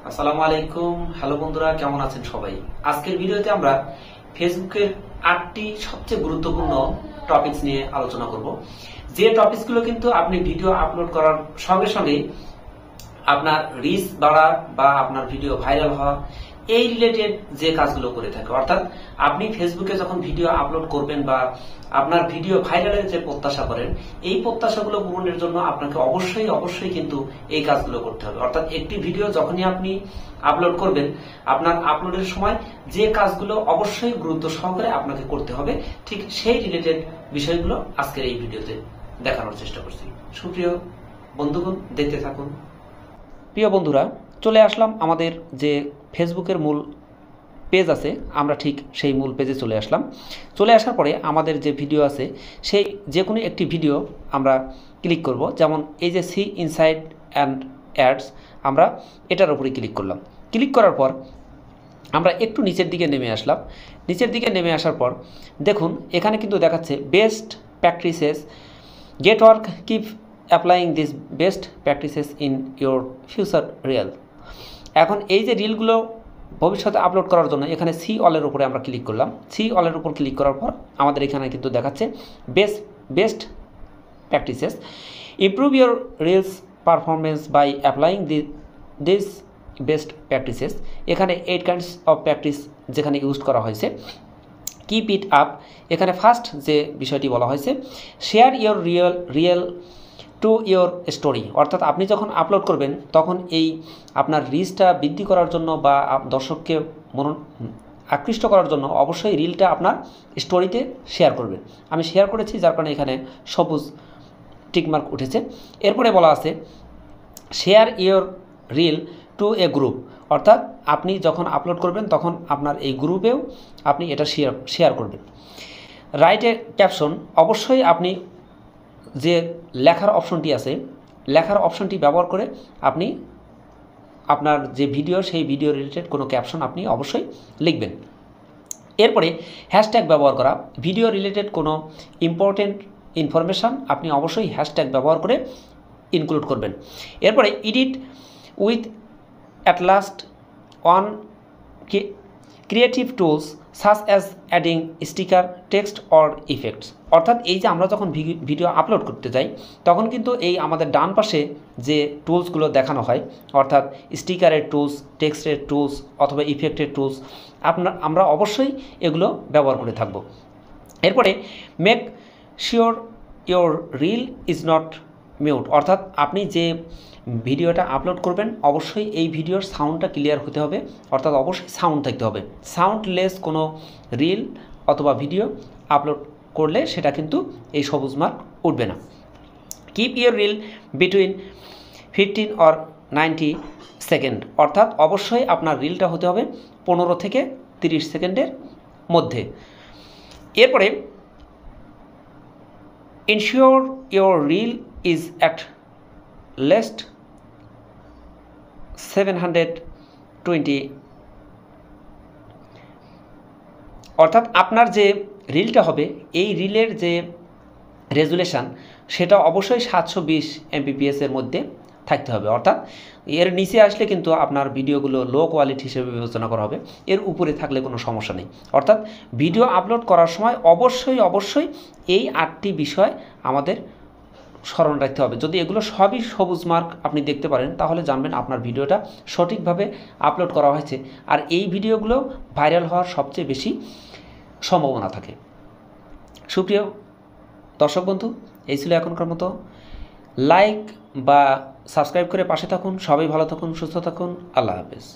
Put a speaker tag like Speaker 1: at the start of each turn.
Speaker 1: আসসালামু আলাইকুম। হ্যালো বন্ধুরা, কেমন আছেন সবাই? আজকের ভিডিওতে আমরা ফেসবুকের 8টি সবচেয়ে গুরুত্বপূর্ণ টপিকস নিয়ে আলোচনা করব। যে টপিকসগুলো কিন্তু আপনি ভিডিও আপলোড করার সঙ্গে সঙ্গে আপনার রিচ বাড়া বা আপনার ভিডিও ভাইরাল হওয়া এই রিলেটেড যে কাজগুলো করে থাকে, অর্থাৎ আপনি ফেসবুকে যখন ভিডিও আপলোড করবেন বা আপনার ভিডিও ভাইরালের যে প্রত্যাশা করেন, এই প্রত্যাশাগুলো পূরণের জন্য আপনাকে অবশ্যই কিন্তু এই কাজগুলো করতে হবে। অর্থাৎ একটি ভিডিও যখনই আপনি আপলোড করবেন, আপনার আপলোডের সময় যে কাজগুলো অবশ্যই গুরুত্ব সহকারে আপনাকে করতে হবে, ঠিক সেই রিলেটেড বিষয়গুলো আজকের এই ভিডিওতে দেখানোর চেষ্টা করছি। সুপ্রিয় বন্ধুগণ, দেখতে থাকুন। প্রিয় বন্ধুরা, চলে আসলাম আমাদের যে ফেসবুকের মূল পেজ আছে, আমরা ঠিক সেই মূল পেজে চলে আসলাম। চলে আসার পরে আমাদের যে ভিডিও আছে, সেই যে কোনো একটি ভিডিও আমরা ক্লিক করব। যেমন এই যে সি ইনসাইড অ্যান্ড অ্যাডস, আমরা এটার উপরে ক্লিক করলাম। ক্লিক করার পর আমরা একটু নিচের দিকে নেমে আসলাম। নিচের দিকে নেমে আসার পর দেখুন, এখানে কিন্তু দেখাচ্ছে best practices, get work, keep applying this best practices in your future reel. এখন এই যে রিলগুলো ভবিষ্যতে আপলোড করার জন্য এখানে সি অলের উপরে আমরা ক্লিক করলাম। সি অলের উপর ক্লিক করার পর আমাদের এখানে কিন্তু দেখাচ্ছে best practices, improve your reels performance by applying this best practices. এখানে 8 কাইন্ডস অফ প্র্যাকটিস যেখানে ইউজ করা হয়েছে। কিপ ইট আপ, এখানে ফার্স্ট যে বিষয়টি বলা হয়েছে, share your reel to your story. অর্থাৎ আপনি যখন আপলোড করবেন তখন এই আপনার রিচটা বৃদ্ধি করার জন্য বা দর্শককে আকৃষ্ট করার জন্য অবশ্যই রিলটা আপনার স্টোরিতে শেয়ার করবেন। আমি শেয়ার করেছি, যার কারণে এখানে সবুজ টিকমার্ক উঠেছে। এরপরে বলা আছে share your reel two A group, অর্থাৎ আপনি যখন আপলোড করবেন তখন আপনার এই গ্রুপেও আপনি এটা শেয়ার করবেন। রাইট এ ক্যাপশন, অবশ্যই আপনি যে লেখার অপশনটি আছে, লেখার অপশনটি ব্যবহার করে আপনি আপনার যে ভিডিও, সেই ভিডিও রিলেটেড কোনো ক্যাপশন আপনি অবশ্যই লিখবেন। এরপরে হ্যাশট্যাগ ব্যবহার করা, ভিডিও রিলেটেড কোনো ইম্পর্টেন্ট ইনফরমেশান আপনি অবশ্যই হ্যাশট্যাগ ব্যবহার করে ইনক্লুড করবেন। এরপরে edit with at last on creative tools such as adding sticker, text or effects. অর্থাৎ এই যে আমরা যখন ভিডিও আপলোড করতে যাই তখন কিন্তু এই আমাদের ডান পাশে যে টুলসগুলো দেখানো হয়, অর্থাৎ স্টিকারের টুলস, টেক্সটের টুলস অথবা ইফেক্টের টুলস, আমরা অবশ্যই এগুলো ব্যবহার করে থাকব। এরপরে make sure your reel is not mute, অর্থাৎ আপনি যে ভিডিওটা আপলোড করবেন অবশ্যই এই ভিডিওর সাউন্ডটা ক্লিয়ার হতে হবে, অর্থাৎ অবশ্যই সাউন্ড থাকতে হবে। সাউন্ডলেস কোনো রিল অথবা ভিডিও আপলোড করলে সেটা কিন্তু এই সবুজ মার্ক উঠবে না। Keep your reel between 15 or 90 second, অর্থাৎ অবশ্যই আপনার রিলটা হতে হবে 15 থেকে 30 সেকেন্ডের মধ্যে। এরপরে ensure your reel is at least 720, অর্থাৎ আপনার যে রিলটা হবে এই রিলের যে রেজুলেশন সেটা অবশ্যই 720 MPPS এর মধ্যে থাকতে হবে। অর্থাৎ এর নিচে আসলে কিন্তু আপনার ভিডিওগুলো লো কোয়ালিটি হিসেবে বিবেচনা করা হবে, এর উপরে থাকলে কোনো সমস্যা নেই। অর্থাৎ ভিডিও আপলোড করার সময় অবশ্যই এই 8টি বিষয় আমাদের স্মরণ রাখতে হবে। যদি এগুলো সবই সবুজ মার্ক আপনি দেখতে পারেন তাহলে জানবেন আপনার ভিডিওটা সঠিকভাবে আপলোড করা হয়েছে, আর এই ভিডিওগুলো ভাইরাল হওয়ার সবচেয়ে বেশি সম্ভাবনা থাকে। সুপ্রিয় দর্শক বন্ধু, এই ছিল এখনকার মতো। লাইক বা সাবস্ক্রাইব করে পাশে থাকুন। সবাই ভালো থাকুন, সুস্থ থাকুন। আল্লাহ হাফেজ।